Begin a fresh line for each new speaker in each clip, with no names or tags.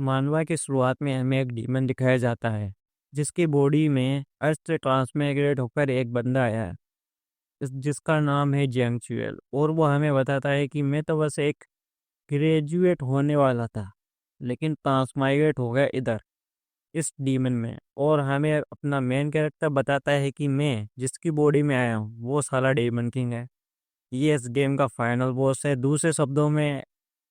मानवा की शुरुआत में हमें एक डीमन दिखाया जाता है जिसकी बॉडी में अर्थ से ट्रांसमाइग्रेट होकर एक बंदा आया है जिसका नाम है जेंग चुएल। और वो हमें बताता है कि मैं तो बस एक ग्रेजुएट होने वाला था लेकिन ट्रांसमाइग्रेट हो गया इधर इस डीमन में। और हमें अपना मेन कैरेक्टर बताता है कि मैं जिसकी बॉडी में आया हूँ वो साला डीमन किंग है। ये इस गेम का फाइनल बॉस है। दूसरे शब्दों में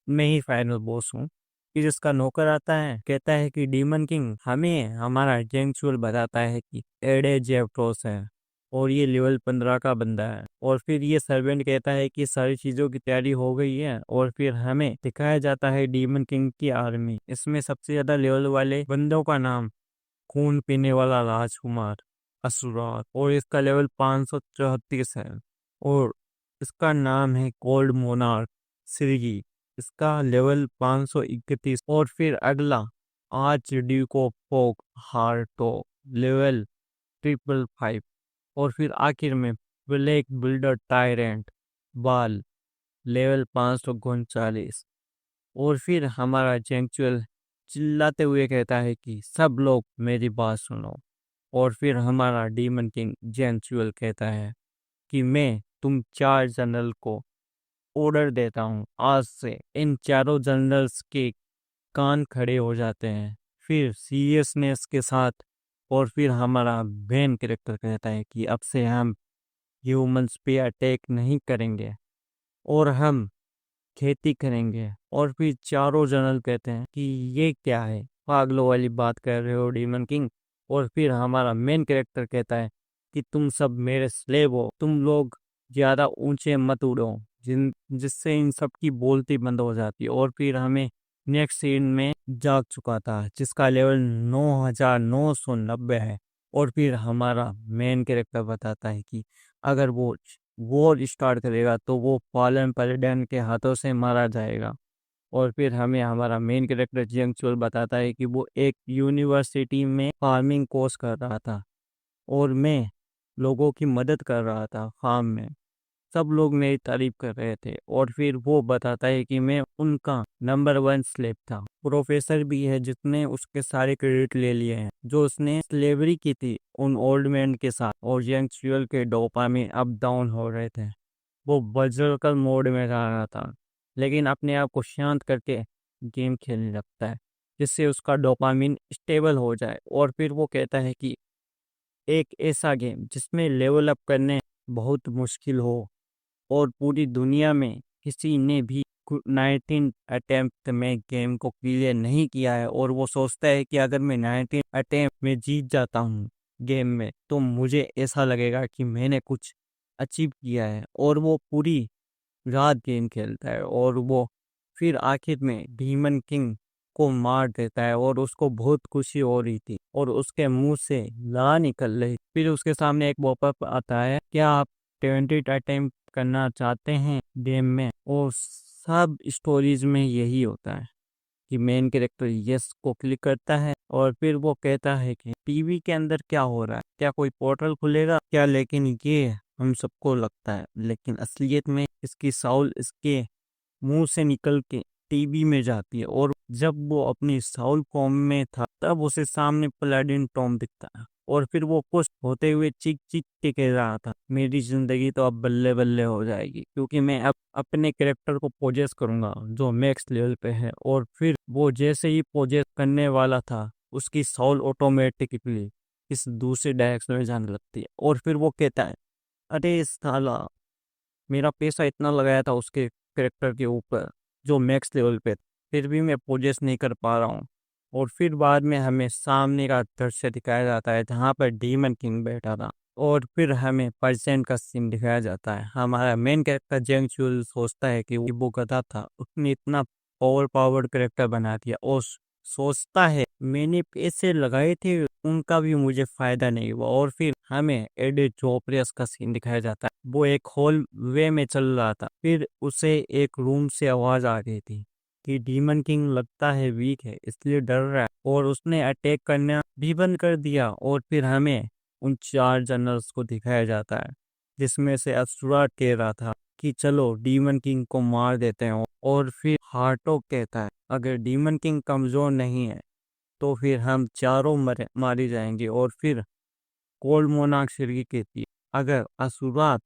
मैं ही फाइनल बॉस हूँ। फिर इसका नौकर आता है, कहता है कि डीमन किंग हमें हमारा जेंगचुअल बताता है कि एडे जेफ्रोस है और ये लेवल 15 का बंदा है। और फिर ये सर्वेंट कहता है कि सारी चीज़ों की तैयारी हो गई है। और फिर हमें दिखाया जाता है डीमन किंग की आर्मी। इसमें सबसे ज़्यादा लेवल वाले बंदों का नाम खून पीने वाला राजकुमार असुरार, और इसका लेवल 534 है। और इसका नाम है कोल्ड मोनार्क सिरगी, इसका लेवल 531। और फिर अगला आर्च ड्यूक ऑफ फोक हार्टो, लेवल 555। और फिर आखिर में black builder tyrant Baal, level 539। और फिर हमारा जेंचुअल चिल्लाते हुए कहता है कि सब लोग मेरी बात सुनो। और फिर हमारा डीमन किंग जेंचुअल कहता है कि मैं तुम 4 जनरल को ऑर्डर देता हूँ, आज से इन चारों जनरल्स के कान खड़े हो जाते हैं। फिर सीरियसनेस के साथ और फिर हमारा मेन कैरेक्टर कहता है कि अब से हम ह्यूमंस पे अटैक नहीं करेंगे और हम खेती करेंगे। और फिर चारों जनरल कहते हैं कि ये क्या है, पागलों वाली बात कर रहे हो डीमन किंग। और फिर हमारा मेन कैरेक्टर कहता है कि तुम सब मेरे स्लेव हो, तुम लोग ज्यादा ऊंचे मत उड़ो, जिससे इन सब की बोलती बंद हो जाती है। और फिर हमें नेक्स्ट सीन में जाग चुका था जिसका लेवल 9990 है। और फिर हमारा मेन कैरेक्टर बताता है कि अगर वो वॉर स्टार्ट करेगा तो वो फॉलन पलटन के हाथों से मारा जाएगा। और फिर हमें हमारा मेन कैरेक्टर जियांग चुल बताता है कि वो एक यूनिवर्सिटी में फार्मिंग कोर्स कर रहा था और मैं लोगों की मदद कर रहा था फार्म में। सब लोग मेरी तारीफ कर रहे थे। और फिर वो बताता है कि मैं उनका नंबर 1 स्लेव था। प्रोफेसर भी है जिसने उसके सारे क्रेडिट ले लिए हैं, जो उसने स्लेवरी की थी उन ओल्ड मैन के साथ। और यंग फ्यूल के डोपामिन अप डाउन हो रहे थे। वो बर्जरकर मोड में रह रहा था लेकिन अपने आप को शांत करके गेम खेलने लगता है जिससे उसका डोपामिन स्टेबल हो जाए। और फिर वो कहता है कि एक ऐसा गेम जिसमें लेवल अप करने बहुत मुश्किल हो और पूरी दुनिया में किसी ने भी 19 अटेम्प्ट में गेम को क्लियर नहीं किया है। और वो सोचता है कि अगर मैं 19 अटेम्प्ट में जीत जाता हूँ गेम में तो मुझे ऐसा लगेगा कि मैंने कुछ अचीव किया है। और वो पूरी रात गेम खेलता है और वो फिर आखिर में डीमन किंग को मार देता है। और उसको बहुत खुशी हो रही थी और उसके मुंह से ला निकल रही। फिर उसके सामने एक पॉपअप आता है, क्या आप 20 अटेम्प्ट करना चाहते हैं गेम में। और सब स्टोरीज में यही होता है कि मेन कैरेक्टर यस को क्लिक करता है और फिर वो कहता है कि टीवी के अंदर क्या हो रहा है, क्या कोई पोर्टल खुलेगा क्या। लेकिन ये हम सबको लगता है, लेकिन असलियत में इसकी साउल इसके मुंह से निकल के टीवी में जाती है। और जब वो अपनी साउल फॉर्म में था तब उसे सामने पलाडिन टॉम दिखता है। और फिर वो खुश होते हुए चीख चीख के कह रहा था, मेरी जिंदगी तो अब बल्ले बल्ले हो जाएगी क्योंकि मैं अब अपने कैरेक्टर को पोजेस करूंगा जो मैक्स लेवल पे है। और फिर वो जैसे ही पोजेस करने वाला था उसकी साउल ऑटोमेटिकली इस दूसरे डायरेक्शन में जाने लगती है। और फिर वो कहता है, अरे साला, मेरा पैसा इतना लगाया था उसके कैरेक्टर के ऊपर जो मैक्स लेवल पे था, फिर भी मैं पोजेस नहीं कर पा रहा हूँ। और फिर बाद में हमें सामने का दृश्य दिखाया जाता है जहाँ पर डीमन किंग बैठा था। और फिर हमें परसेंट का सीन दिखाया जाता है। हमारा मेन कैरेक्टर जेंग चुल सोचता है कि वो गधा था, उसने इतना पावर्ड कैरेक्टर बना दिया। और सोचता है मैंने पैसे लगाए थे उनका भी मुझे फायदा नहीं हुआ। और फिर हमें एडे जोप्रियस का सीन दिखाया जाता है। वो एक हॉल वे में चल रहा था, फिर उसे एक रूम से आवाज आ रही थी कि डीमन किंग लगता है वीक है इसलिए डर रहा है और उसने अटैक करना भी बंद कर दिया। और फिर हमें उन 4 जनरल्स को दिखाया जाता है जिसमें से असुरा कह रहा था कि चलो डीमन किंग को मार देते हैं। और फिर हार्टो कहता है अगर डीमन किंग कमज़ोर नहीं है तो फिर हम चारों मारे जाएंगे। और फिर कोल्ड मोनार्क शरीर कहती है, अगर असुरात,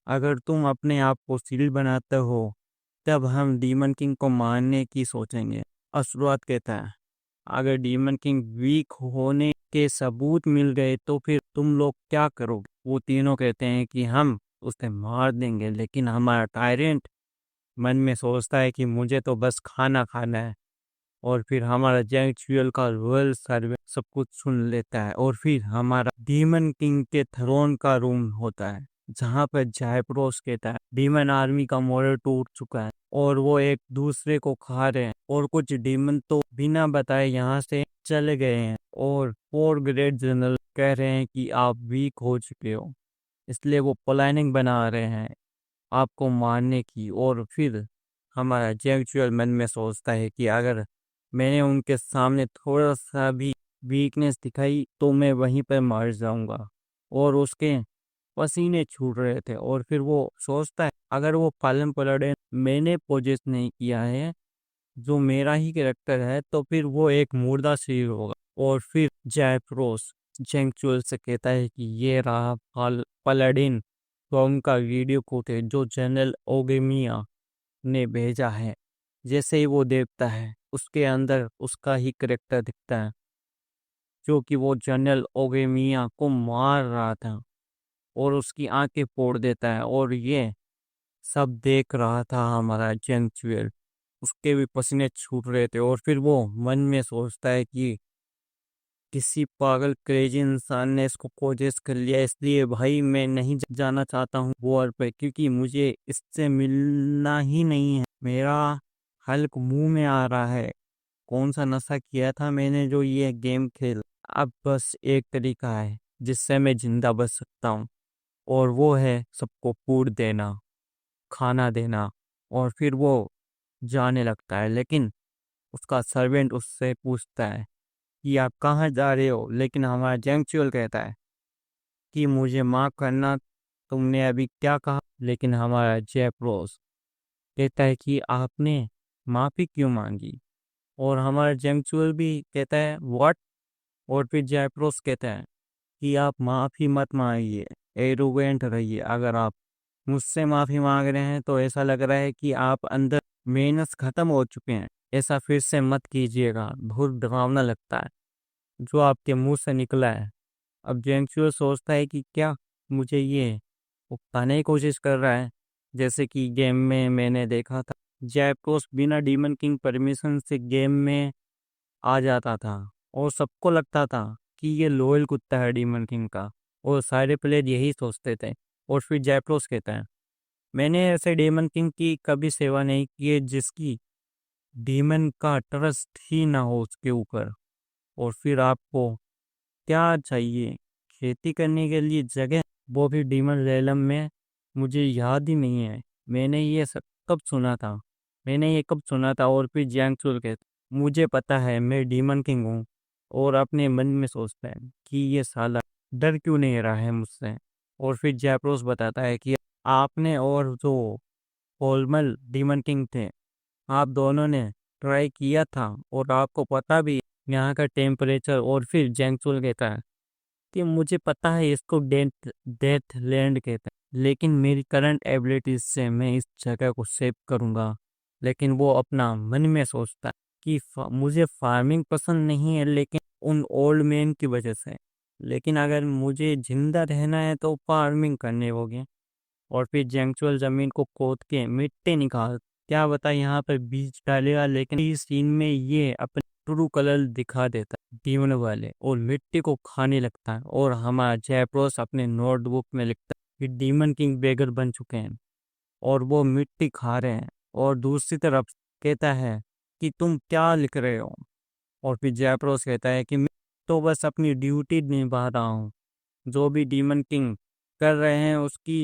अगर तुम अपने आप को शील्ड बनाते हो तब हम डीमन किंग को मारने की सोचेंगे। असुरात कहता है, अगर डीमन किंग वीक होने के सबूत मिल गए तो फिर तुम लोग क्या करोगे? वो तीनों कहते हैं कि हम उसे मार देंगे। लेकिन हमारा टायरेंट मन में सोचता है कि मुझे तो बस खाना खाना है। और फिर हमारा जैंक फ्यूल का रॉयल सर्वे सब कुछ सुन लेता है। और फिर हमारा डीमन किंग के थ्रोन का रूम होता है जहाँ पर जायप्रोस कहता है डीमन आर्मी का मोरल टूट चुका है और वो एक दूसरे को खा रहे हैं। और कुछ डीमन तो बिना बताए यहाँ से चले गए हैं। और 4 ग्रेड जनरल कह रहे हैं कि आप वीक हो चुके हो, इसलिए वो प्लानिंग बना रहे हैं आपको मारने की। और फिर हमारा जेंगचुअल मन में सोचता है कि अगर मैंने उनके सामने थोड़ा सा भी वीकनेस दिखाई तो मैं वहीं पर मर जाऊंगा। और उसके पसीने छूट रहे थे। और फिर वो सोचता है अगर वो पालन पलड़े मैंने पोजेस नहीं किया है, जो मेरा ही कैरेक्टर है, तो फिर वो एक मुर्दा शरीर होगा। और फिर जैप्रोस जेंगचुअल से कहता है कि ये रहा पलाडिन तो उनका वीडियो कोड है जो जनरल ओगेमिया ने भेजा है। जैसे ही वो देखता है उसके अंदर उसका ही करेक्टर दिखता है जो कि वो जनरल ओगेमिया को मार रहा था और उसकी आंखें फोड़ देता है। और ये सब देख रहा था हमारा जेंगचुएल, उसके भी पसीने छूट रहे थे। और फिर वो मन में सोचता है कि किसी पागल क्रेजी इंसान ने इसको कोजेस कर लिया, इसलिए भाई मैं नहीं जाना चाहता हूँ वॉर पे, क्योंकि मुझे इससे मिलना ही नहीं है। मेरा हल्क मुंह में आ रहा है। कौन सा नशा किया था मैंने जो ये गेम खेल। अब बस एक तरीका है जिससे मैं जिंदा बच सकता हूँ, और वो है सबको फूड देना, खाना देना। और फिर वो जाने लगता है। लेकिन उसका सर्वेंट उससे पूछता है कि आप कहाँ जा रहे हो? लेकिन हमारा जेंगचुअल कहता है कि मुझे माफ़ करना, तुमने अभी क्या कहा? लेकिन हमारा जयप्रोस कहता है कि आपने माफ़ी क्यों मांगी? और हमारा जेंगचुअल भी कहता है व्हाट? और फिर जयप्रोस कहता है कि आप माफ़ी मत मांगिए, एरोगेंट रहिए। अगर आप मुझसे माफ़ी मांग रहे हैं तो ऐसा लग रहा है कि आप अंदर मेहनत खत्म हो चुके हैं। ऐसा फिर से मत कीजिएगा, बहुत डरावना लगता है जो आपके मुंह से निकला है। अब जेंगचुअल सोचता है कि क्या मुझे ये उकसाने की कोशिश कर रहा है, जैसे कि गेम में मैंने देखा था जैप्रोस बिना डीमन किंग परमिशन से गेम में आ जाता था और सबको लगता था कि ये लोयल कुत्ता है डीमन किंग का, और सारे प्लेयर यही सोचते थे। और फिर जैप्रोस कहता है मैंने ऐसे डीमन किंग की कभी सेवा नहीं की है जिसकी डीमन का ट्रस्ट ही ना हो उसके ऊपर। और फिर आपको क्या चाहिए? खेती करने के लिए जगह, वो भी डीमन रेलम में? मुझे याद ही नहीं है मैंने ये सब कब सुना था, मैंने ये कब सुना था। और फिर जैंगचुल कहता मुझे पता है मैं डीमन किंग हूँ। और अपने मन में सोचता है कि ये साला डर क्यों नहीं रहा है मुझसे। और फिर जैप्रोस बताता है कि आपने और जो होलमल डीमन किंग थे, आप दोनों ने ट्राई किया था और आपको पता भी यहाँ का टेम्परेचर। और फिर जैंगचुल कहता है कि मुझे पता है इसको डेथ डेथ लैंड कहते हैं, लेकिन मेरी करंट एबिलिटीज से मैं इस जगह को सेव करूंगा। लेकिन वो अपना मन में सोचता है कि मुझे फार्मिंग पसंद नहीं है, लेकिन उन ओल्ड मैन की वजह से। लेकिन अगर मुझे जिंदा रहना है तो फार्मिंग करने होगी। और फिर जेंगचुअल जमीन को खोद के मिट्टी निकाल, क्या बता यहाँ पर बीज डालेगा। लेकिन इस सीन में ये अपने ट्रू कलर दिखा देता है डीमन वाले और मिट्टी को खाने लगता है। और हमारा जयप्रोस अपने नोटबुक में लिखता है कि डीमन किंग बेगर बन चुके हैं और वो मिट्टी खा रहे हैं। और दूसरी तरफ कहता है कि तुम क्या लिख रहे हो? और फिर जयप्रोस कहता है कि मैं तो बस अपनी ड्यूटी निभा रहा हूँ। जो भी डीमन किंग कर रहे हैं उसकी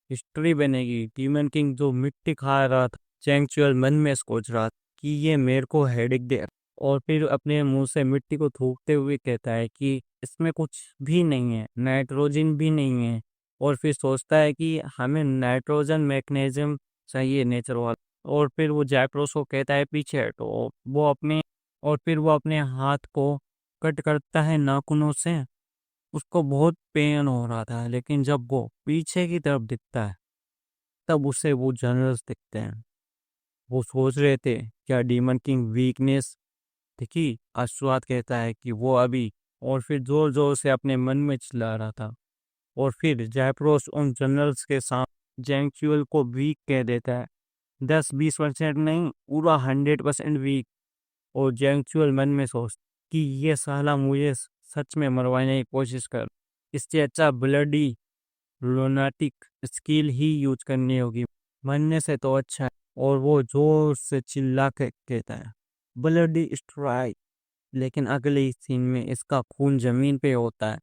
हिस्ट्री बनेगी। डीमन किंग जो मिट्टी खा रहा था, चैंगचुअल मन में सोच रहा था कि ये मेरे को हेडेक दे। और फिर अपने मुंह से मिट्टी को थूकते हुए कहता है कि इसमें कुछ भी नहीं है, नाइट्रोजन भी नहीं है। और फिर सोचता है कि हमें नाइट्रोजन मैग्नीशियम चाहिए नेचर वाला। और फिर वो जायप्रोस को कहता है पीछे हटो। फिर वो अपने हाथ को कट करता है नाखूनों से। उसको बहुत पेन हो रहा था, लेकिन जब वो पीछे की तरफ दिखता है तब उसे वो जनरल्स दिखते हैं। वो सोच रहे थे क्या डीमन किंग वीकनेस दिखी। अश्वत कहता है कि वो अभी, और फिर जोर जोर से अपने मन में चिल्ला रहा था। और फिर जयप्रोस उन जनरल्स के सामने जेंगचुअल को वीक कह देता है। 10-20% नहीं, पूरा 100% वीक। और जेंगचुअल मन में सोच कि ये साला मुझे सच में मरवाने की कोशिश कर, इससे अच्छा ब्लडी लोनाटिक स्किल ही यूज करनी होगी, मरने से तो अच्छा है। और वो जोर से चिल्ला के कहता है ब्लडी स्ट्राइक। लेकिन अगले ही सीन में इसका खून जमीन पे होता है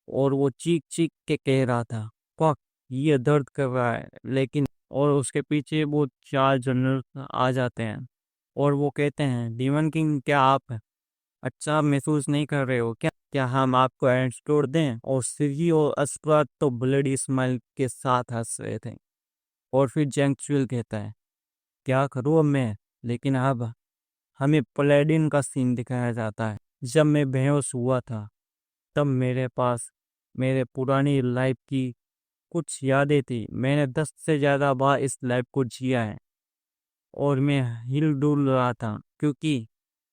और वो चीख चीख के कह रहा था फक, ये दर्द कर रहा है। लेकिन और उसके पीछे वो 4 जनरल आ जाते हैं और वो कहते हैं डीमन किंग, क्या आप अच्छा महसूस नहीं कर रहे हो क्या? क्या हम आपको एंटीडोट दें? और सिगी और अस्परात तो ब्लडी स्माइल के साथ हंस रहे थे। और फिर जेंगचुअल कहता है क्या करूँ अब मैं? लेकिन अब हमें पलेडिन का सीन दिखाया जाता है। जब मैं बेहोश हुआ था तब मेरे पास मेरे पुरानी लाइफ की कुछ यादें थी। मैंने 10 से ज़्यादा बार इस लाइफ को जिया है और मैं हिल डुल रहा था क्योंकि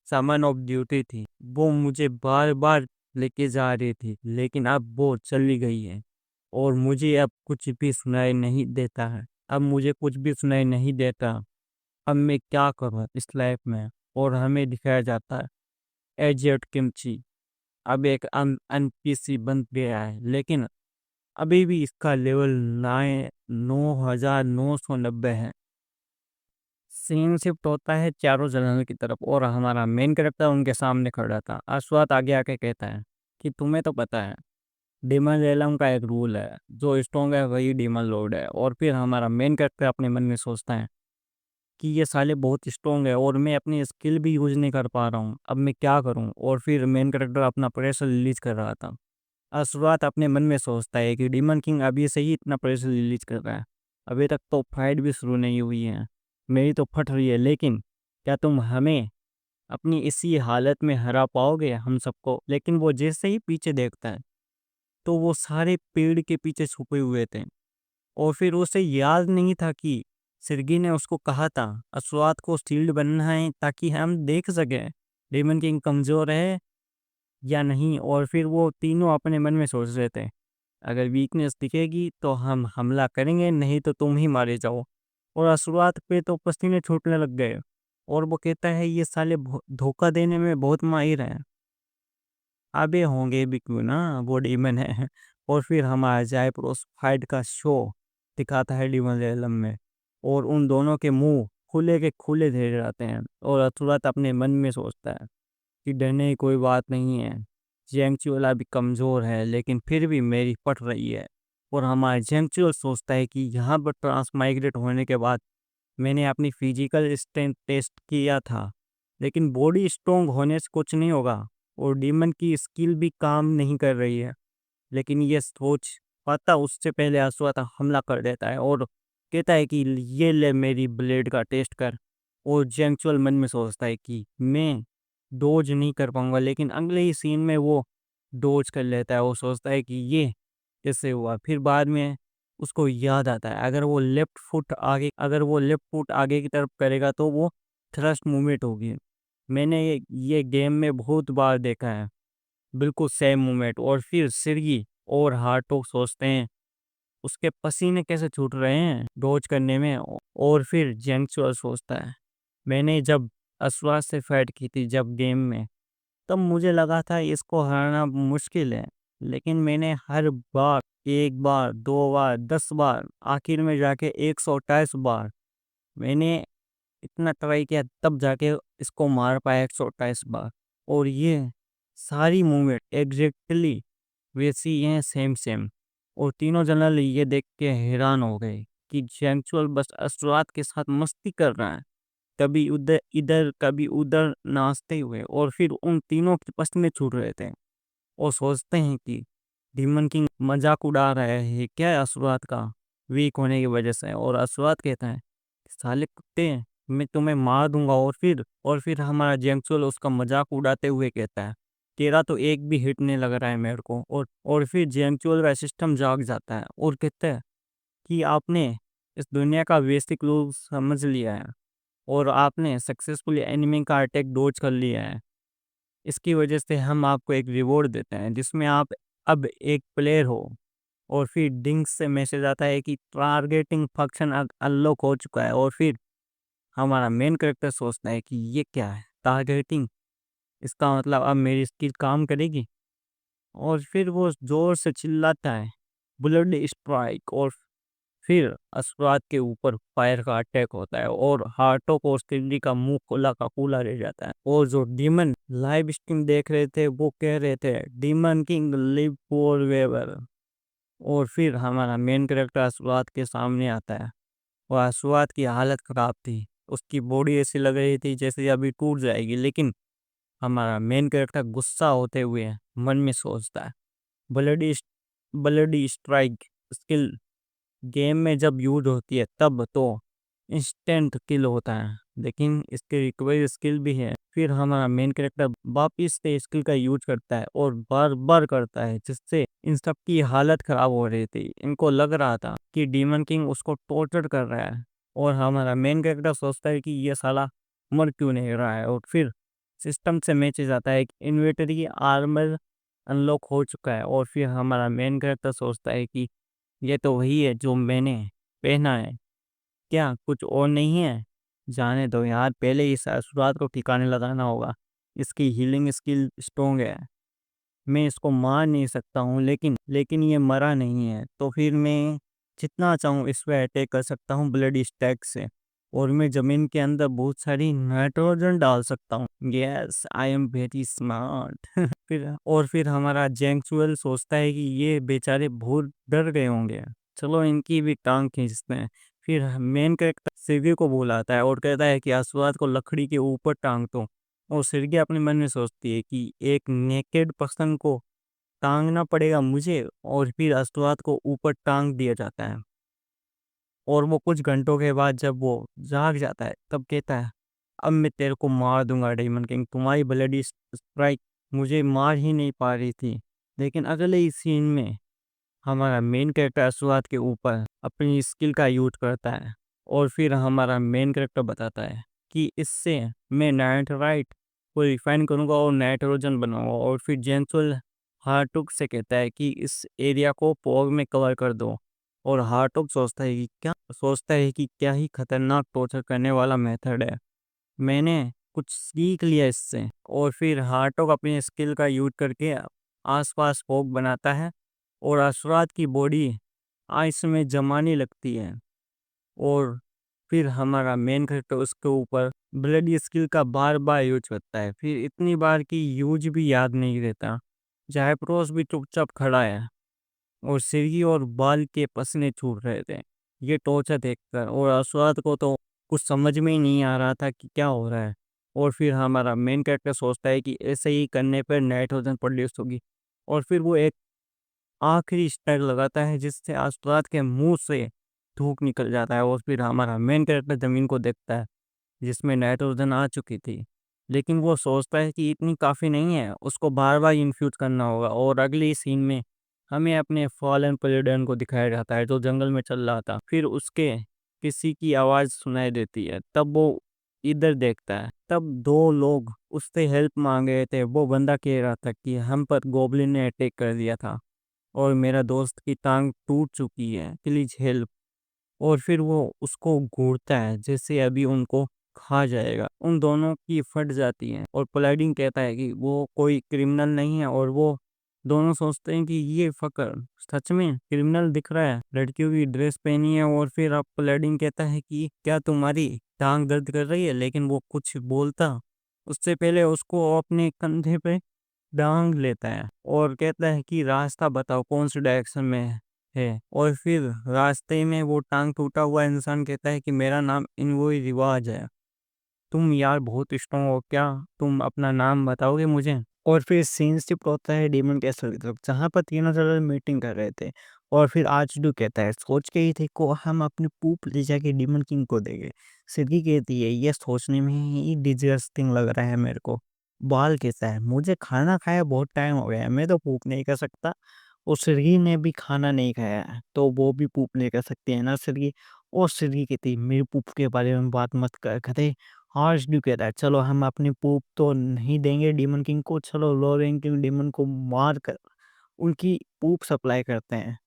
सामान ऑफ ड्यूटी थी। वो मुझे बार बार लेके जा रही थी, लेकिन अब वो चली गई है और मुझे अब कुछ भी सुनाई नहीं देता है। अब मुझे कुछ भी सुनाई नहीं देता। अब मैं क्या करूँ इस लाइफ में? और हमें दिखाया जाता है एजेट किमची अब एक एनपीसी बन गया है, लेकिन अभी भी इसका लेवल 9,990 है। सीन शिफ्ट होता है चारों जनरल की तरफ और हमारा मेन कैरेक्टर उनके सामने खड़ा था। अश्वत आगे आके कहता है कि तुम्हें तो पता है डीमन रेलम का एक रूल है, जो स्ट्रॉन्ग है वही डीमन लॉर्ड है। और फिर हमारा मेन कैरेक्टर अपने मन में सोचता है कि ये साले बहुत स्ट्रॉन्ग है और मैं अपनी स्किल भी यूज नहीं कर पा रहा हूँ, अब मैं क्या करूँ? और फिर मेन कैरेक्टर अपना प्रेशर रिलीज कर रहा था। अश्वत अपने मन में सोचता है कि डीमन किंग अभी से ही इतना प्रेशर रिलीज कर रहा है, अभी तक तो फाइट भी शुरू नहीं हुई है, मेरी तो फट रही है, लेकिन क्या तुम हमें अपनी इसी हालत में हरा पाओगे हम सबको? लेकिन वो जैसे ही पीछे देखता है तो वो सारे पेड़ के पीछे छुपे हुए थे और फिर उसे याद नहीं था कि सिरगी ने उसको कहा था अश्वत को शील्ड बनना है ताकि हम देख सकें डेमन किंग कमजोर है या नहीं। और फिर वो तीनों अपने मन में सोच रहे थे अगर वीकनेस दिखेगी तो हम हमला करेंगे, नहीं तो तुम ही मारे जाओ। और अश्वत पे तो पसीने छूटने लग गए और वो कहता है ये साले धोखा देने में बहुत माहिर हैं। अबे होंगे भी क्यों ना, वो डीमन है। और फिर हमारा जायप्रोस फाइट का शो दिखाता है डीमन रेलम में और उन दोनों के मुंह खुले के खुले धरे रहते हैं। और अथुरत अपने मन में सोचता है कि डरने की कोई बात नहीं है, जेंगचुअल भी कमज़ोर है लेकिन फिर भी मेरी पट रही है। और हमारा जेंगचुअल सोचता है कि यहाँ पर ट्रांसमाइग्रेट होने के बाद मैंने अपनी फिजिकल स्ट्रेंथ टेस्ट किया था, लेकिन बॉडी स्ट्रोंग होने से कुछ नहीं होगा और डीमन की स्किल भी काम नहीं कर रही है। लेकिन ये सोच पाता उससे पहले अश्वत्थ हमला कर देता है और कहता है कि ये ले मेरी ब्लेड का टेस्ट कर। और जेंगचुअल मन में सोचता है कि मैं डोज नहीं कर पाऊंगा, लेकिन अगले ही सीन में वो डोज कर लेता है। वो सोचता है कि ये कैसे हुआ। फिर बाद में उसको याद आता है अगर वो लेफ्ट फुट आगे की तरफ करेगा तो वो थ्रस्ट मूवमेंट होगी। मैंने ये गेम में बहुत बार देखा है, बिल्कुल सेम मूवमेंट। और फिर सिरगी और हार्टोक सोचते हैं उसके पसीने कैसे छूट रहे हैं डोज करने में। और फिर जेंगचुअल सोचता है मैंने जब अश्वत से फाइट की थी जब गेम में, तब मुझे लगा था इसको हराना मुश्किल है, लेकिन मैंने हर बार 1 बार 2 बार 10 बार आखिर में जाके 128 बार मैंने इतना ट्राई किया तब जाके इसको मार पाया 128 बार। और ये सारी मूवमेंट एग्जैक्टली वैसी ही हैं, सेम सेम। और तीनों जनरल ये देख के हैरान हो गए कि जेंगचुअल बस अश्वत के साथ मस्ती कर रहा है, कभी उधर इधर कभी उधर नाचते हुए। और फिर उन तीनों के पसीने छूट रहे थे और सोचते हैं कि डीमन किंग मजाक उड़ा रहा है क्या अश्वत का वीक होने की वजह से। और अश्वत कहता है साले कुत्ते, मैं तुम्हें मार दूंगा। और फिर हमारा जेंगसुल उसका मजाक उड़ाते हुए कहता है, तेरा तो एक भी हिट नहीं लग रहा है मेरे को। और फिर जेंगसुल का सिस्टम जाग जाता है और कहता है कि आपने इस दुनिया का बेसिक रूल समझ लिया है और आपने सक्सेसफुली एनिमी का अटैक डॉज कर लिया है। इसकी वजह से हम आपको एक रिवॉर्ड देते हैं जिसमें आप अब एक प्लेयर हो। और फिर डिंग से मैसेज आता है कि टारगेटिंग फंक्शन अनलॉक हो चुका है। और फिर हमारा मेन कैरेक्टर सोचता है कि ये क्या है टारगेटिंग, इसका मतलब अब मेरी स्किल काम करेगी। और फिर वो जोर से चिल्लाता है, ब्लड स्ट्राइक। और फिर अश्वात के ऊपर फायर का अटैक होता है और हार्टोक और स्टिल्ली का मुंह खुला का खुला रह जाता है। और जो डीमन लाइव स्ट्रीम देख रहे थे वो कह रहे थे, डीमन किंग लिव फॉरएवर। और फिर हमारा मेन कैरेक्टर अश्वात के सामने आता है और अश्वात की हालत खराब थी, उसकी बॉडी ऐसी लग रही थी जैसे अभी टूट जाएगी। लेकिन हमारा मेन कैरेक्टर गुस्सा होते हुए मन में सोचता है, bloody bloody strike skill game में जब यूज होती है तब तो इंस्टेंट किल होता है, लेकिन इसके रिकवरी स्किल भी है। फिर हमारा मेन कैरेक्टर वापिस से स्किल का यूज करता है और बार बार करता है, जिससे इन सब की हालत खराब हो रही थी। इनको लग रहा था कि डीमन किंग उसको टॉर्चर कर रहा है। और हमारा मेन कैरेक्टर सोचता है कि ये साला मर क्यों नहीं रहा है। और फिर सिस्टम से मैसेज आता है कि इन्वेंटरी आर्मर अनलॉक हो चुका है। और फिर हमारा मेन कैरेक्टर सोचता है कि ये तो वही है जो मैंने पहना है, क्या कुछ और नहीं है। जाने दो यार, पहले इस शुरुआत को ठिकाने लगाना होगा। इसकी हीलिंग स्किल स्ट्रोंग है, मैं इसको मार नहीं सकता हूँ, लेकिन ये मरा नहीं है, तो फिर मैं जितना चाहूँ इस पे अटैक कर सकता हूँ ब्लड स्टैक से। और मैं जमीन के अंदर बहुत सारी नाइट्रोजन डाल सकता हूँ। Yes, I am very smart. फिर हमारा जेंक्सुअल सोचता है कि ये बेचारे बहुत डर गए होंगे, चलो इनकी भी टांग खींचते हैं। फिर मेन कैरेक्टर सिगी को बुलाता है और कहता है कि आसवाद को लकड़ी के ऊपर टांग दो। और सिर्गे अपने मन में सोचती है कि एक नेकेड पर्सन को टांगना पड़ेगा मुझे। और फिर अश्वत्थ को ऊपर टांग दिया जाता है। और वो कुछ घंटों के बाद जब वो जाग जाता है तब कहता है, अब मैं तेरे को मार दूंगा डायमंड किंग, तुम्हारी ब्लडी स्ट्राइक मुझे मार ही नहीं पा रही थी। लेकिन अगले ही सीन में हमारा मेन कैरेक्टर अश्वत्थ के ऊपर अपनी स्किल का यूज करता है। और फिर हमारा मेन कैरेक्टर बताता है कि इससे मैं नाइट्राइट को रिफाइन करूंगा और नाइट्रोजन बनाऊंगा। और फिर जेंसुल हार्टुक से कहता है कि इस एरिया को फॉग में कवर कर दो। और हार्टुक सोचता है कि क्या ही खतरनाक टॉर्चर करने वाला मेथड है, मैंने कुछ सीख लिया इससे। और फिर हार्टोग अपनी स्किल का यूज करके आसपास फॉग बनाता है और अशरात की बॉडी आइस में जमाने लगती है। और फिर हमारा मेन कैरेक्टर उसके ऊपर ब्लडी स्किल का बार बार यूज करता है, फिर इतनी बार कि यूज भी याद नहीं रहता। जायप्रोस भी चुपचाप खड़ा है और सिरगी और बाल के पसीने छूट रहे थे ये टॉर्चर देखकर। और अशरत को तो कुछ समझ में ही नहीं आ रहा था कि क्या हो रहा है। और फिर हमारा मेन कैरेक्टर सोचता है कि ऐसे ही करने पर नाइट्रोजन प्रोड्यूस होगी। और फिर वो एक आखिरी स्ट्राइक लगाता है जिससे अशरत के मुंह से धूप निकल जाता है। और फिर हमारा मेन कैरेक्टर जमीन को देखता है जिसमें नाइट्रोजन आ चुकी थी। लेकिन वो सोचता है कि इतनी काफ़ी नहीं है, उसको बार बार इन्फ्यूज करना होगा। और अगली सीन में हमें अपने फॉलन प्रेसिडेंट को दिखाया जाता है जो जंगल में चल रहा था। फिर उसके किसी की आवाज़ सुनाई देती है, तब वो इधर देखता है, तब दो लोग उससे हेल्प मांग रहे थे। वो बंदा कह रहा था कि हम पर गोबलिन ने अटैक कर दिया था और मेरा दोस्त की टांग टूट चुकी है, प्लीज हेल्प। और फिर वो उसको घूरता है जैसे अभी उनको खा जाएगा। उन दोनों की फट जाती है और पलाडिन कहता है कि वो कोई क्रिमिनल नहीं है। और वो दोनों सोचते हैं कि ये फकर सच में क्रिमिनल दिख रहा है, लड़कियों की ड्रेस पहनी है। और फिर अब पलाडिन कहता है कि क्या तुम्हारी टांग दर्द कर रही है, लेकिन वो कुछ बोलता उससे पहले उसको अपने कंधे पे डांग लेता है और कहता है कि रास्ता बताओ कौन सी डायरेक्शन में है। और फिर रास्ते में वो टांग टूटा हुआ इंसान कहता है कि मेरा नाम इनवोई रिवाज है, तुम यार बहुत स्ट्रॉन्ग हो, क्या तुम अपना नाम बताओगे मुझे। और फिर सीन शिफ्ट होता है डीमन कैसल की तरफ, जहाँ पर तीनों जनरल मीटिंग कर रहे थे। और फिर आर्चड्यू कहता है सोच के ही देखो हम अपनी पूप ले जाके डीमन किंग को देंगे। सिरकी कहती है ये सोचने में ही डिस्गस्टिंग लग रहा है मेरे को। बाल कहता है मुझे खाना खाया बहुत टाइम हो गया है, मैं तो पूप नहीं कर सकता। और सिरकी ने भी खाना नहीं खाया है तो वो भी पूप नहीं कर सकती है ना सिरकी। और सिरकी कहती है मेरी पूप के बारे में बात मत कर कहते। आर्चड्यू कहता है चलो हम अपनी पूप तो नहीं देंगे डीमन किंग को, चलो लो रैंकिंग डीमन को मार कर उनकी पूप सप्लाई करते हैं।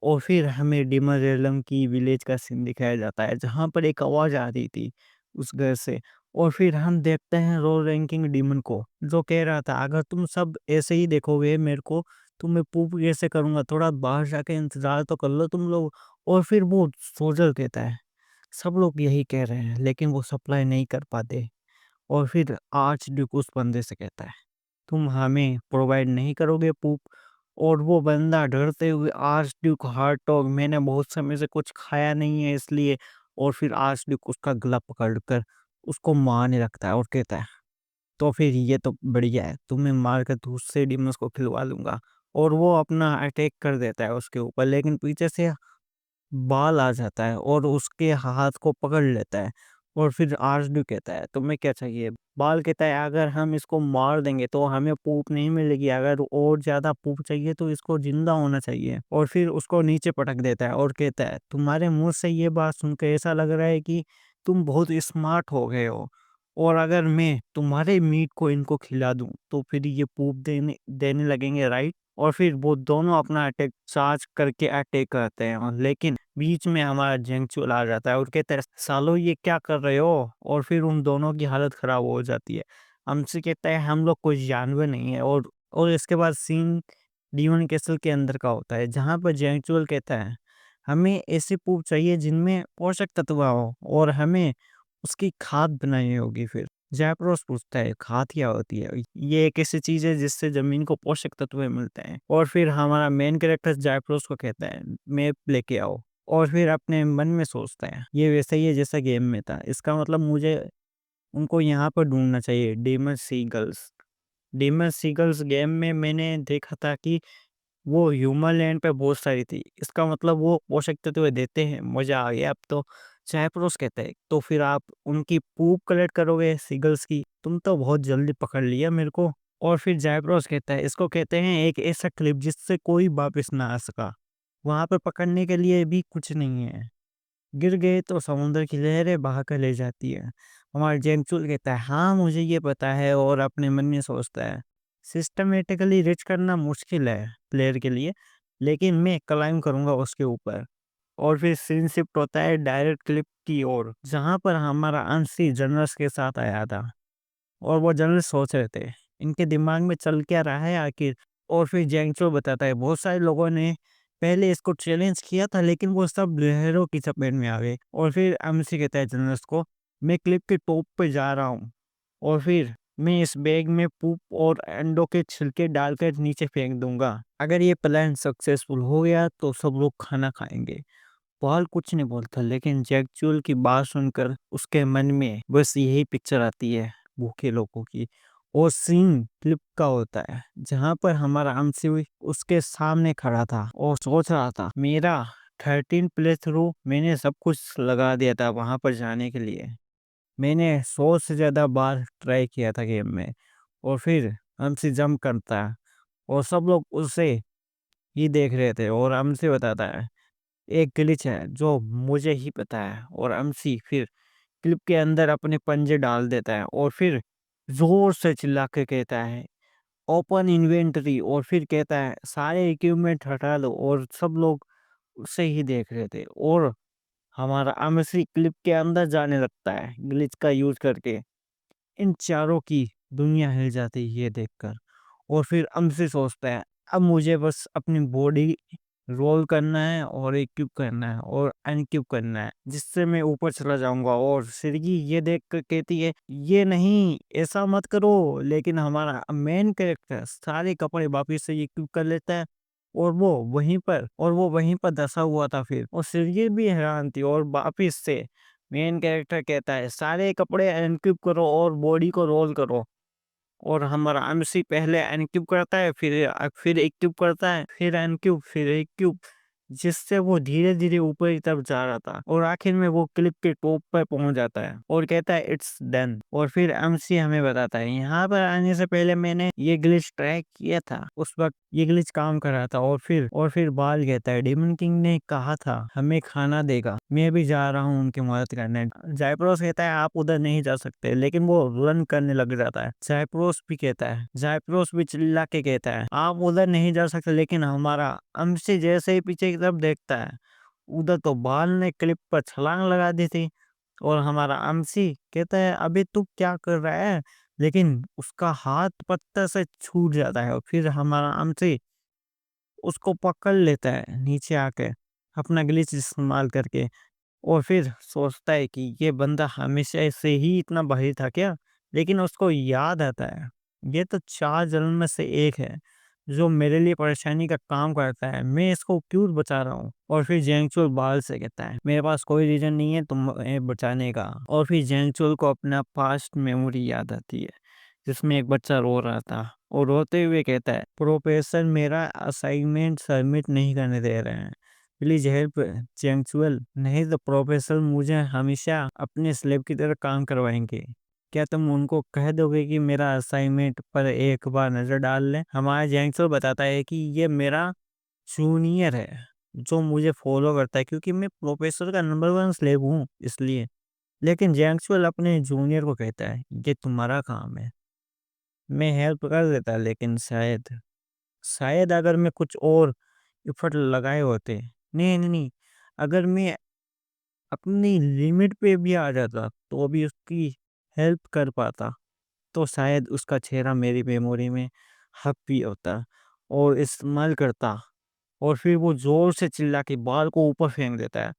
और फिर हमें डिमरएलम की विलेज का सीन दिखाया जाता है जहाँ पर एक आवाज़ आ रही थी उस घर से। और फिर हम देखते हैं रो रैंकिंग डीमन को जो कह रहा था अगर तुम सब ऐसे ही देखोगे मेरे को तो मैं पूप कैसे करूँगा, थोड़ा बाहर जाके इंतजार तो कर लो तुम लोग। और फिर वो सोल्जर कहता है सब लोग यही कह रहे हैं लेकिन वो सप्लाई नहीं कर पाते। और फिर आर्च ड्यूक उस बंदे से कहता है तुम हमें प्रोवाइड नहीं करोगे पूप। और वो बंदा डरते हुए आर्चड्यूक हार्ट टॉग मैंने बहुत समय से कुछ खाया नहीं है इसलिए। और फिर आर्चड्यूक उसका गला पकड़ कर उसको मारने लगता है और कहता है तो फिर ये तो बढ़िया है तुम्हें मार कर दूसरे डिमंस को खिलवा लूंगा। और वो अपना अटैक कर देता है उसके ऊपर लेकिन पीछे से बाल आ जाता है और उसके हाथ को पकड़ लेता है। और फिर आर्चड्यूक कहता है तुम्हें क्या चाहिए। बाल कहता है अगर हम इसको मार देंगे तो हमें पूप नहीं मिलेगी, अगर और ज्यादा पूप चाहिए तो इसको जिंदा होना चाहिए। और फिर उसको नीचे पटक देता है और कहता है तुम्हारे मुंह से ये बात सुनकर ऐसा लग रहा है कि तुम बहुत स्मार्ट हो गए हो। और अगर मैं तुम्हारे मीट को इनको खिला दूं तो फिर ये पूप देने देने लगेंगे राइट। और फिर वो दोनों अपना अटैक चार्ज करके अटैक करते हैं लेकिन बीच में हमारा जेंगचुल आ जाता है और कहता है सालो ये क्या कर रहे हो। और फिर उन दोनों की हालत खराब हो जाती है। हमसे कहता है हम लोग कोई जानवर नहीं है। और इसके बाद सीन डीमन कैसल के अंदर का होता है जहाँ पर जेंगचुल कहता है हमें ऐसे पूप चाहिए जिनमें पोषक तत्व हो और हमें उसकी खाद बनानी होगी। फिर जैप्रोस पूछता है खाद क्या होती है, ये एक ऐसी चीज है जिससे जमीन को पोषक तत्व मिलते हैं। और फिर हमारा मेन कैरेक्टर जैप्रोस को कहता है मैप लेके आओ। और फिर अपने मन में सोचता है ये वैसा ही है जैसा गेम में था, इसका मतलब मुझे उनको यहाँ पर ढूंढना चाहिए demon seagulls. Demon seagulls game में मैंने देखा था कि वो ह्यूमन लैंड पे बहुत सारी थी, इसका मतलब वो पोषक तत्व देते हैं। मजा आ गया अब तो। चायप्रोस कहते हैं तो फिर आप उनकी पूप कलेक्ट करोगे सीगल्स की, तुम तो बहुत जल्दी पकड़ लिया मेरे को। और फिर जायप्रोस कहता है इसको कहते हैं एक ऐसा क्लिप जिससे कोई वापस ना आ सका, वहां पर पकड़ने के लिए भी कुछ नहीं है, गिर गए तो समुद्र की लहरें बहा कर ले जाती है। हमारा जेमचुल कहता है हाँ मुझे ये पता है और अपने मन में सोचता है सिस्टमेटिकली रिच करना मुश्किल है प्लेयर के लिए लेकिन मैं क्लाइम करूंगा उसके ऊपर। और फिर सीन शिफ्ट होता है डायरेक्ट क्लिप की ओर जहां पर हमारा अंशी जनरल्स के साथ आया था। और वो जनरल सोच रहे थे इनके दिमाग में चल क्या रहा है आखिर। और फिर जेंगचो बताता है बहुत सारे लोगों ने पहले इसको चैलेंज किया था लेकिन वो सब लहरों की चपेट में आ गए। और फिर एमसी कहता है जनरल्स को मैं क्लिप के टॉप पे जा रहा हूँ और फिर मैं इस बैग में पूप और अंडों के छिलके डालकर नीचे फेंक दूंगा, अगर ये प्लान सक्सेसफुल हो गया तो सब लोग खाना खाएंगे। पॉल कुछ नहीं बोलता लेकिन जैकचुअल की बात सुनकर उसके मन में बस यही पिक्चर आती है भूखे लोगों की। और सीन क्लिप का होता है जहां पर हमारा आमसी उसके सामने खड़ा था और सोच रहा था मेरा 13 प्ले थ्रू मैंने सब कुछ लगा दिया था वहां पर जाने के लिए, मैंने 100 से ज्यादा बार ट्राई किया था गेम में। और फिर हमसे जंप करता है और सब लोग उसे ही देख रहे थे और हमसे बताता है एक ग्लिच है जो मुझे ही पता है। और एमसी फिर क्लिप के अंदर अपने पंजे डाल देता है और फिर जोर से चिल्ला के कहता है ओपन इन्वेंटरी। और फिर कहता है सारे इक्विपमेंट हटा लो और सब लोग उसे ही देख रहे थे। और हमारा एमसी क्लिप के अंदर जाने लगता है ग्लिच का यूज करके। इन चारों की दुनिया हिल जाती है ये देखकर। और फिर हमसे सोचता है अब मुझे बस अपनी बॉडी रोल करना है और इक्विप करना है और अनइक्विप करना है जिससे मैं ऊपर चला जाऊंगा। और सिरगी ये देख कर कहती है ये नहीं ऐसा मत करो, लेकिन हमारा मेन कैरेक्टर सारे कपड़े वापिस से इक्विप कर लेता है और वो वहीं पर धसा हुआ था। फिर और सिरगी भी हैरान थी और वापिस से मेन कैरेक्टर कहता है सारे कपड़े अनइक्विप करो और बॉडी को रोल करो। और हमारा एमसी पहले एनक्यूब करता है, फिर एक्यूब करता है, फिर एनक्यूब, फिर एक्यूब, जिससे वो धीरे धीरे ऊपर की तरफ जा रहा था और आखिर में वो क्लिप के टॉप पर पहुंच जाता है और कहता है इट्स डन। और फिर एमसी हमें बताता है यहाँ पर आने से पहले मैंने ये ग्लिच ट्राई किया था, उस वक्त ये ग्लिच काम कर रहा था। और फिर बाल कहता है डेमन किंग ने कहा था हमें खाना देगा, मैं भी जा रहा हूँ उनकी मदद करने। जाइप्रोस कहता है आप उधर नहीं जा सकते, लेकिन वो रन करने लग जाता है। जाइप्रोस भी चिल्ला के कहता है आप उधर नहीं जा सकते, लेकिन हमारा एमसी जैसे ही पीछे की तरफ देखता है, उधर तो बाल ने क्लिप पर छलांग लगा दी थी। और हमारा एमसी कहता है अभी तू क्या कर रहा है, लेकिन उसका हाथ पत्थर से छूट जाता है और फिर हमारा एमसी उसको पकड़ लेता है नीचे आके अपना ग्लिच इस्तेमाल करके। और फिर सोचता है कि ये बंदा हमेशा से ही इतना भारी था क्या, लेकिन उसको याद आता है ये तो 4 जन्म में से एक है जो मेरे लिए परेशानी का काम करता है, मैं इसको क्यों बचा रहा हूँ। और फिर जेंगचुल बाल से कहता है मेरे पास कोई रीजन नहीं है तुम्हें बचाने का। और फिर जेंगचुल को अपना पास्ट मेमोरी याद आती है जिसमें एक बच्चा रो रहा था और रोते हुए कहता है प्रोफेसर मेरा असाइनमेंट सबमिट नहीं करने दे रहे हैं, प्लीज हेल्प जेंगचुअल, नहीं तो प्रोफेसर मुझे हमेशा अपने स्लेब की तरह काम करवाएंगे। क्या तुम उनको कह दोगे कि मेरा असाइनमेंट पर एक बार नजर डाल लें। हमारा जेंगचुअल बताता है कि ये मेरा जूनियर है जो मुझे फॉलो करता है क्योंकि मैं प्रोफेसर का नंबर 1 स्लेब हूँ इसलिए। लेकिन जेंगचुअल अपने जूनियर को कहता है ये तुम्हारा काम है, मैं हेल्प कर देता, लेकिन शायद शायद अगर मैं कुछ और एफर्ट लगाए होते, नहीं नहीं नहीं, अगर मैं अपनी लिमिट पे भी आ जाता तो भी उसकी हेल्प कर पाता, तो शायद उसका चेहरा मेरी मेमोरी में हैप्पी होता और इस्तेमाल करता। और फिर वो जोर से चिल्ला के बाल को ऊपर फेंक देता है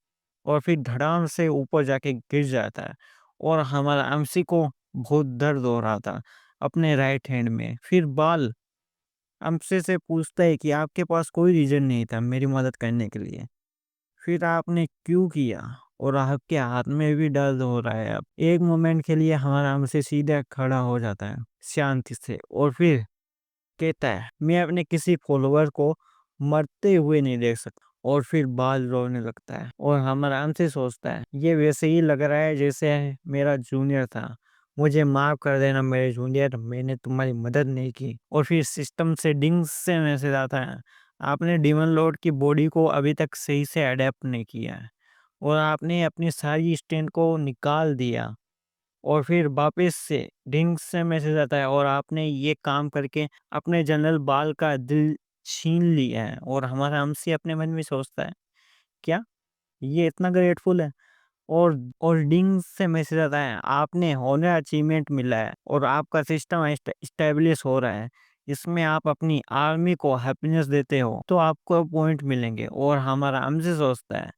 और फिर धड़ाम से ऊपर जाके गिर जाता है। और हमारा एमसी को बहुत दर्द हो रहा था अपने राइट हैंड में। फिर बाल हमसे से पूछता है कि आपके पास कोई रीजन नहीं था मेरी मदद करने के लिए, फिर आपने क्यों किया, और आपके हाथ में भी दर्द हो रहा है। अब एक मोमेंट के लिए हमारा हमसे सीधा खड़ा हो जाता है शांति से और फिर कहता है मैं अपने किसी फॉलोअर को मरते हुए नहीं देख सकता। और फिर बाल रोने लगता है और हमारा हमसे सोचता है ये वैसे ही लग रहा है जैसे मेरा जूनियर था, मुझे माफ कर देना मेरे जूनियर, मैंने तुम्हारी मदद नहीं की। और फिर सिस्टम से डिंग से मैसेज आता है आपने डीमन लॉर्ड की बॉडी को अभी तक सही से अडेप्ट नहीं किया है और आपने अपनी सारी स्ट्रेंथ को निकाल दिया। और फिर वापस से डिंग से मैसेज आता है और आपने ये काम करके अपने जनरल बाल का दिल छीन लिया है। और हमारा हमसे अपने मन में सोचता है क्या ये इतना ग्रेटफुल है। और डिंग से मैसेज आता है आपने हॉनर अचीवमेंट मिला है और आपका सिस्टम स्टेब्लिश हो रहा है, इसमें आप अपनी आर्मी को हैप्पीनेस देते हो तो आपको पॉइंट मिलेंगे। और हमारा हमसे सोचता है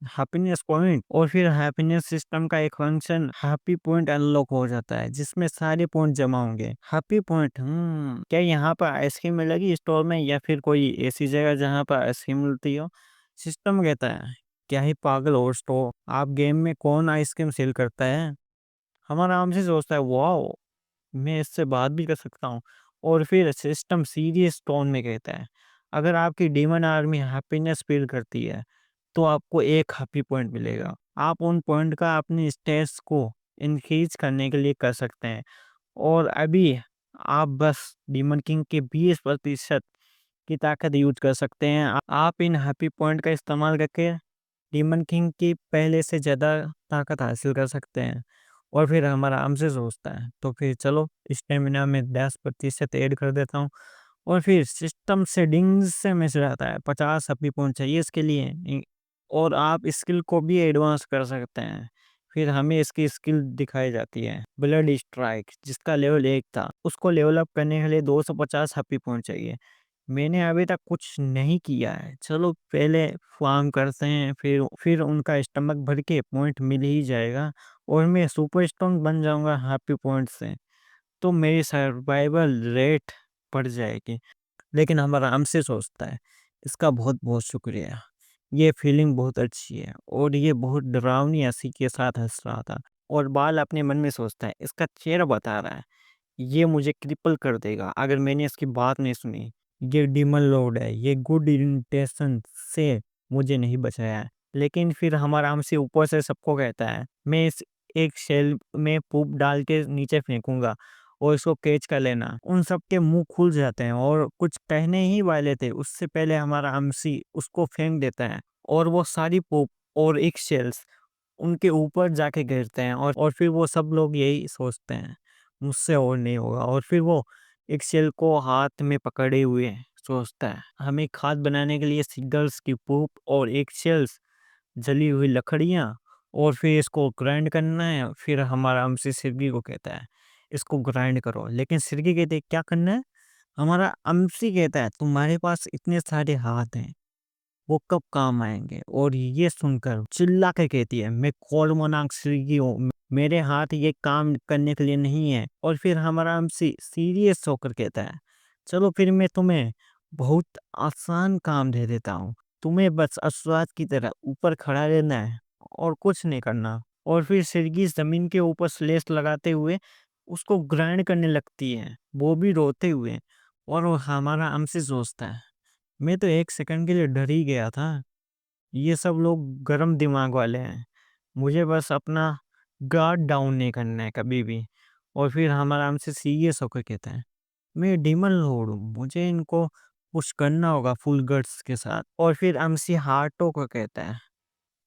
हैप्पीनेस पॉइंट। और फिर हैप्पीनेस सिस्टम का एक फंक्शन हैप्पी पॉइंट अनलॉक हो जाता है जिसमें सारे पॉइंट जमा होंगे। हैप्पी पॉइंट, क्या यहाँ पर आइसक्रीम मिलेगी स्टोर में या फिर कोई ऐसी जगह जहाँ पर आइसक्रीम मिलती हो। सिस्टम कहता है क्या ही पागल हो स्टोर, आप गेम में कौन आइसक्रीम सेल करता है। हमारा आराम से सोचता है वाओ मैं इससे बात भी कर सकता हूँ। और फिर सिस्टम सीरियस टोन में कहता है अगर आपकी डीमन आर्मी हैप्पीनेस फील करती है तो आपको एक हैप्पी पॉइंट मिलेगा, आप उन पॉइंट का अपने स्टेट्स को इंक्रीज करने के लिए कर सकते हैं। और अभी आप बस डीमन किंग के 20% की ताकत यूज कर सकते हैं। आप इन हैप्पी पॉइंट का इस्तेमाल करके डीमन किंग की पहले से ज़्यादा ताकत हासिल कर सकते हैं। और फिर हमारा हमसे सोचता है तो फिर चलो स्टेमिना में 10% ऐड कर देता हूँ। और फिर सिस्टम सेटिंग्स से मैसेज आता है 50 हैप्पी पॉइंट चाहिए इसके लिए और आप स्किल को भी एडवांस कर सकते हैं। फिर हमें इसकी स्किल दिखाई जाती है ब्लड स्ट्राइक जिसका लेवल 1 था, उसको लेवल अप करने के लिए 250 हैप्पी पॉइंट चाहिए। मैंने अभी तक कुछ नहीं किया है, चलो पहले फार्म करते हैं, फिर उनका स्टमक भर के पॉइंट मिल ही जाएगा और मैं सुपर स्ट्रॉन्ग बन जाऊंगा हैप्पी पॉइंट से, तो मेरी सर्वाइवल रेट बढ़ जाएगी। लेकिन हमारा हमसे सोचता है इसका बहुत बहुत शुक्रिया, ये फीलिंग बहुत अच्छी है। और ये बहुत डरावनी हंसी के साथ हंस रहा था और बाल अपने मन में सोचता है इसका चेहरा बता रहा है ये मुझे क्रिपल कर देगा अगर मैंने इसकी बात नहीं सुनी। ये डीमन लॉर्ड है, ये गुड इंटेंशन से मुझे नहीं बचाया है। लेकिन फिर हमारा हमसे ऊपर से सबको कहता है मैं इस एक शेल में पूप डाल के नीचे फेंकूंगा और इसको कैच कर लेना। उन सबके मुंह खुल जाते हैं और कुछ कहने ही वाले थे उससे पहले हमारा हमसी उसको फेंक देता है और वो सारी पूप और एक शेल्स उनके ऊपर जाके गिरते हैं और फिर वो सब लोग यही सोचते हैं मुझसे और नहीं होगा। और फिर वो एक शेल को हाथ में पकड़े हुए सोचता है हमें खाद बनाने के लिए सीगल्स की पूप और एक शेल्स जली हुई लकड़ियाँ और फिर इसको ग्राइंड करना है। फिर हमारा हमसे सिरगी को कहता है इसको ग्राइंड करो, लेकिन सिरगी कहते हैं क्या करना है। हमारा अमसी कहता है तुम्हारे पास इतने सारे हाथ हैं वो कब काम आएंगे। और ये सुनकर चिल्ला के कहती है मैं कॉलमनाक सिरगी हूँ, मेरे हाथ ये काम करने के लिए नहीं है। और फिर हमारा अमसी सीरियस होकर कहता है चलो फिर मैं तुम्हें बहुत आसान काम दे देता हूँ, तुम्हें बस अश्वात की तरह ऊपर खड़ा रहना है और कुछ नहीं करना। और फिर सिरगी जमीन के ऊपर स्लेस लगाते हुए उसको ग्राइंड करने लगती है, वो भी रोते हुए। और वो हमारा हमसे सोचता है मैं तो एक सेकंड के लिए डर ही गया था, ये सब लोग गरम दिमाग वाले हैं, मुझे बस अपना गार्ड डाउन नहीं करना है कभी भी। और फिर हमारा हमसे सीरियस होकर कहता है मैं डीमन लॉर्ड हूँ, मुझे इनको पुश करना होगा फुल गट्स के साथ। और फिर हमसे हार्टो को कहता है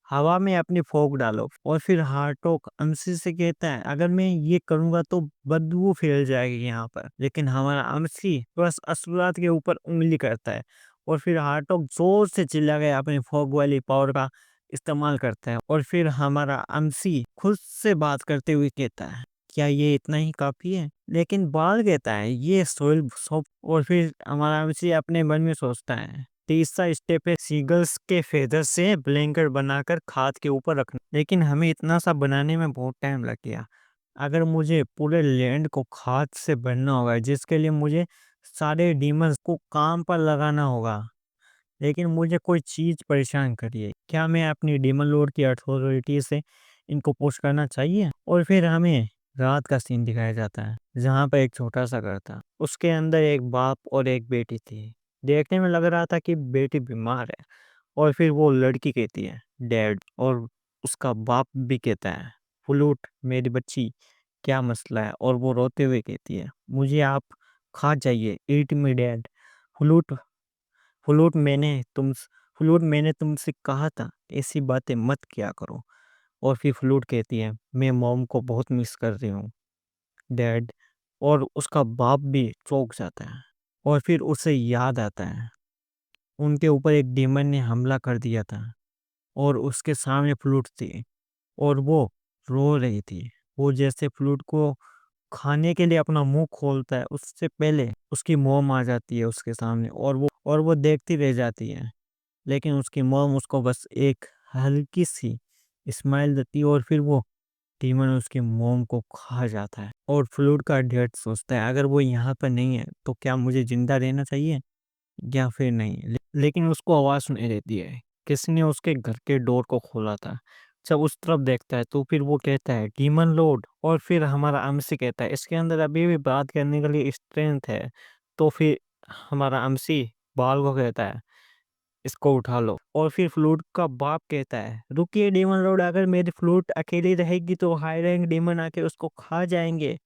हवा में अपनी फोक डालो। और फिर हार्टोक अमसी से कहता है अगर मैं ये करूंगा तो बदबू फैल जाएगी यहाँ पर। लेकिन हमारा अमसी बस असुरात के ऊपर उंगली करता है और फिर हार्टोक जोर से चिल्ला गया अपनी फोक वाली पावर का इस्तेमाल करता है। और फिर हमारा अमसी खुद से बात करते हुए कहता है क्या ये इतना ही काफी है। लेकिन बाल कहता है ये सोयल सोप। और फिर हमारा अमसी अपने मन में सोचता है तीसरा स्टेप है सीगल्स के फेदर से ब्लैंकेट बनाकर खाद के ऊपर रखना। लेकिन हमें इतना सा बनाने में बहुत टाइम लग गया, अगर मुझे पूरे लैंड को खाद से भरना होगा जिसके लिए मुझे सारे डीमंस को काम पर लगाना होगा। लेकिन मुझे कोई चीज परेशान करिए, क्या मैं अपनी डीमन लॉर्ड की अथॉरिटी से इनको पुश करना चाहिए। और फिर हमें रात का सीन दिखाया जाता है जहाँ पर एक छोटा सा घर था, उसके अंदर एक बाप और एक बेटी थी। देखने में लग रहा था कि बेटी बीमार है। और फिर वो लड़की कहती है डैड, और उसका बाप भी कहता है फ्लूट मेरी बच्ची क्या मसला है। और वो रोते हुए कहती है मुझे आप खा जाइए, ईट मी डैड। फ्लूट फ्लूट मैंने तुम फ्लूट मैंने तुमसे कहा था ऐसी बातें मत किया करो। और फिर फ्लूट कहती है मैं मॉम को बहुत मिस कर रही हूँ डैड। और उसका बाप भी चौंक जाता है और फिर उसे याद आता है उनके ऊपर एक डीमन ने हमला कर दिया था और उसके सामने फ्लूट थी और वो रो रही थी। वो जैसे फ्लूट को खाने के लिए अपना मुंह खोलता है उससे पहले उसकी मॉम आ जाती है उसके सामने और वो देखती रह जाती है। लेकिन उसकी मॉम उसको बस एक हल्की सी स्माइल देती है और फिर वो डीमन उसकी मॉम को खा जाता है। और फ्लूट का डैड सोचता है अगर वो यहाँ पर नहीं है तो क्या मुझे जिंदा रहना चाहिए या फिर नहीं। लेकिन उसको आवाज सुनाई देती है, किसी ने उसके घर के डोर को खोला था। जब उस तरफ देखता है तो फिर वो कहता है डीमन लॉर्ड। और फिर हमारा अमसी कहता है इसके अंदर अभी भी बात करने के लिए स्ट्रेंथ है। तो फिर हमारा अमसी बाल को कहता है इसको उठा लो। और फिर फ्लूट का बाप कहता है रुकिए डीमन लॉर्ड, अगर मेरी फ्लूट अकेली रहेगी तो हाई रैंक डीमन आके उसको खा जाएंगे।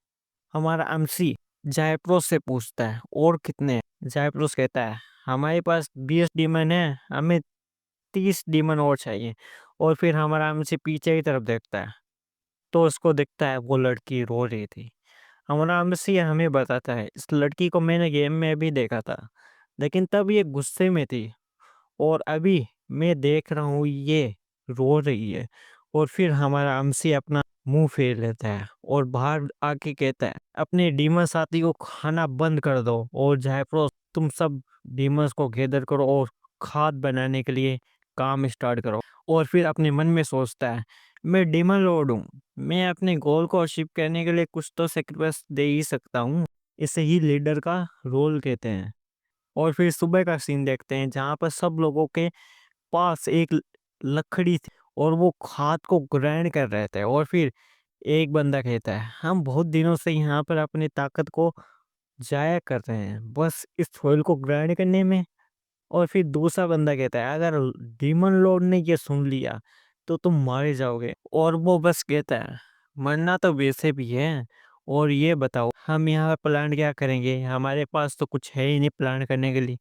हमारा अमसी जायप्रोस से पूछता है और कितने। जायप्रोस कहता है हमारे पास 20 डीमन है, हमें 30 डीमन और चाहिए। और फिर हमारा अमसी पीछे की तरफ देखता है तो उसको दिखता है वो लड़की रो रही थी। हमारा अमसी हमें बताता है इस लड़की को मैंने गेम में भी देखा था, लेकिन तब ये गुस्से में थी और अभी मैं देख रहा हूँ ये रो रही है। और फिर हमारा अमसी अपना मुंह फेर लेता है और बाहर आके कहता है अपने डीमन साथी को खाना बंद कर दो और जायप्रो तुम सब डीमंस को गैदर करो और खाद बनाने के लिए काम स्टार्ट करो। और फिर अपने मन में सोचता है मैं डीमन लॉर्ड हूँ, मैं अपने गोल को अचीव करने के लिए कुछ तो सेक्रीफाइस दे ही सकता हूँ, इसे ही लीडर का रोल कहते हैं। और फिर सुबह का सीन देखते हैं जहाँ पर सब लोगों के पास एक लकड़ी थी और वो खाद को ग्राइंड कर रहे थे। और फिर एक बंदा कहता है हम बहुत दिनों से यहाँ पर अपनी ताकत को जाया कर रहे हैं बस इस फॉइल को ग्राइंड करने में। और फिर दूसरा बंदा कहता है अगर डीमन लॉर्ड ने ये सुन लिया तो तुम मारे जाओगे। और वो बस कहता है मरना तो वैसे भी है, और ये बताओ हम यहाँ प्लान क्या करेंगे, हमारे पास तो कुछ है ही नहीं प्लान करने के लिए।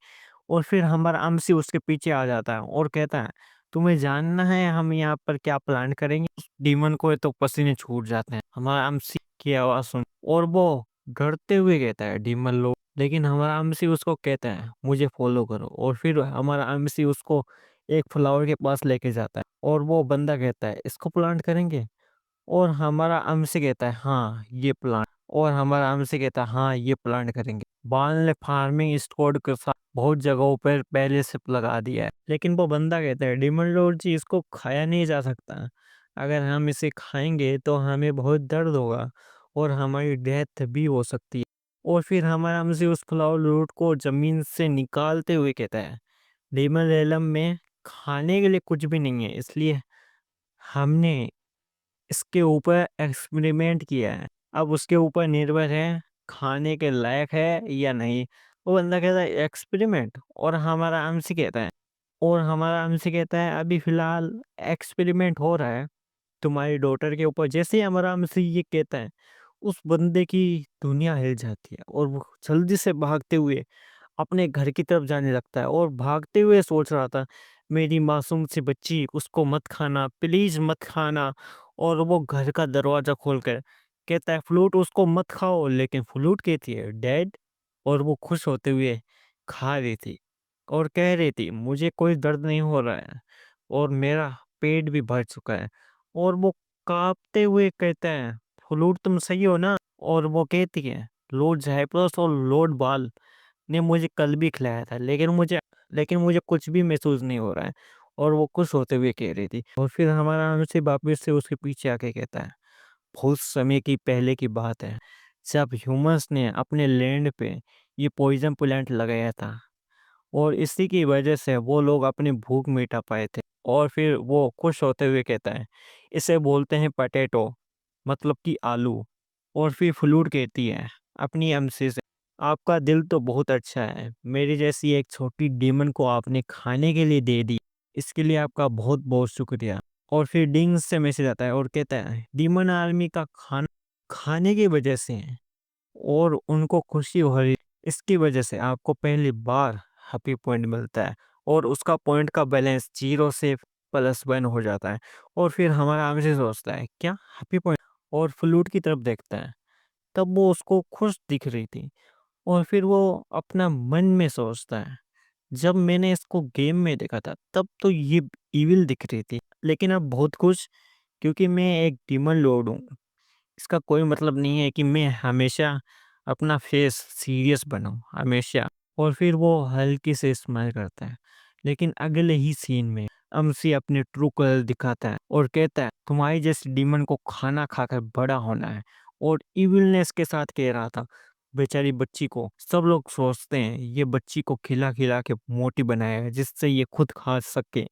और फिर हमारा अमसी उसके पीछे आ जाता है और कहता है तुम्हें जानना है हम यहाँ पर क्या प्लान करेंगे। उस डीमन को तो पसीने छूट जाते हैं हमारा अमसी की आवाज सुन, और वो डरते हुए कहता है डीमन लोग। लेकिन हमारा अमसी उसको कहता है मुझे फॉलो करो, और फिर हमारा अमसी उसको एक फ्लावर के पास लेके जाता है और वो बंदा कहता है इसको प्लांट करेंगे। और हमारा हमसे कहता है हाँ ये प्लांट, और हमारा हमसे कहता है हाँ ये प्लांट करेंगे। बाल ने फार्मिंग स्क्वाड के साथ बहुत जगहों पर पहले से लगा दिया है, लेकिन वो बंदा कहता है डिमन लॉर्ड जी इसको खाया नहीं जा सकता, अगर हम इसे खाएंगे तो हमें बहुत दर्द होगा और हमारी डेथ भी हो सकती है। और फिर हमारा हमसे उस फ्लावर रूट को जमीन से निकालते हुए कहता है डिमन एलम में खाने के लिए कुछ भी नहीं है, इसलिए हमने इसके ऊपर एक्सपेरिमेंट किया है, अब उसके ऊपर निर्भर है खाने के लायक है या नहीं। वो बंदा कहता है एक्सपेरिमेंट, और हमारा हमसे कहता है अभी फिलहाल एक्सपेरिमेंट हो रहा है तुम्हारी डॉटर के ऊपर। जैसे ही हमारा हमसे ये कहता है उस बंदे की दुनिया हिल जाती है और वो जल्दी से भागते हुए अपने घर की तरफ जाने लगता है और भागते हुए सोच रहा था मेरी मासूम सी बच्ची उसको मत खाना, प्लीज मत खाना। और वो घर का दरवाजा खोलकर कहता है फ्लूट उसको मत खाओ, लेकिन फ्लूट कहती है डैड, और वो खुश होते हुए खा रही थी और कह रही थी मुझे कोई दर्द नहीं हो रहा है और मेरा पेट भी भर चुका है। और वो कांपते हुए कहता है फ्लूट तुम सही हो ना। और वो कहती है लॉर्ड जाइप्रस और लॉर्ड बाल ने मुझे कल भी खिलाया था, लेकिन मुझे कुछ भी महसूस नहीं हो रहा है। और वो खुश होते हुए कह रही थी, और फिर हमारा अनुज वापस से उसके पीछे आके कहता है बहुत समय की पहले की बात है जब ह्यूमंस ने अपने लैंड पे ये पॉइजन प्लांट लगाया था, और इसी की वजह से वो लोग अपनी भूख मिटा पाए थे। और फिर वो खुश होते हुए कहता है इसे बोलते हैं पटेटो, मतलब कि आलू। और फिर फ्लूट कहती है अपनी एमसी से आपका दिल तो बहुत अच्छा है, मेरी जैसी एक छोटी डीमन को आपने खाने के लिए दे दी, इसके लिए आपका बहुत बहुत शुक्रिया। और फिर डिंग से मैसेज आता है और कहता है डीमन आर्मी का खाना खाने की वजह से है और उनको खुशी हो रही, इसकी वजह से आपको पहली बार हैप्पी पॉइंट मिलता है और उसका पॉइंट का बैलेंस 0 से +1 हो जाता है। और फिर हमारा आगे से सोचता है क्या हैप्पी पॉइंट, और फ्लूट की तरफ देखता है तब वो उसको खुश दिख रही थी। और फिर वो अपना मन में सोचता है जब मैंने इसको गेम में देखा था तब तो ये इविल दिख रही थी, लेकिन अब बहुत खुश क्योंकि मैं एक डीमन लॉर्ड हूँ। इसका कोई मतलब नहीं है कि मैं हमेशा अपना फेस सीरियस बनाऊं हमेशा। और फिर वो हल्की से स्माइल करता है, लेकिन अगले ही सीन में अमसी अपने ट्रू कलर दिखाता है और कहता है तुम्हारी जैसे डीमन को खाना खाकर बड़ा होना है। और इविलनेस के साथ कह रहा था बेचारी बच्ची को, सब लोग सोचते हैं ये बच्ची को खिला खिला के मोटी बनाया है जिससे ये खुद खा सके,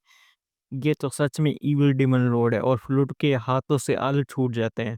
ये तो सच में इविल डीमन लॉर्ड है। और फ्लूट के हाथों से आलू छूट जाते हैं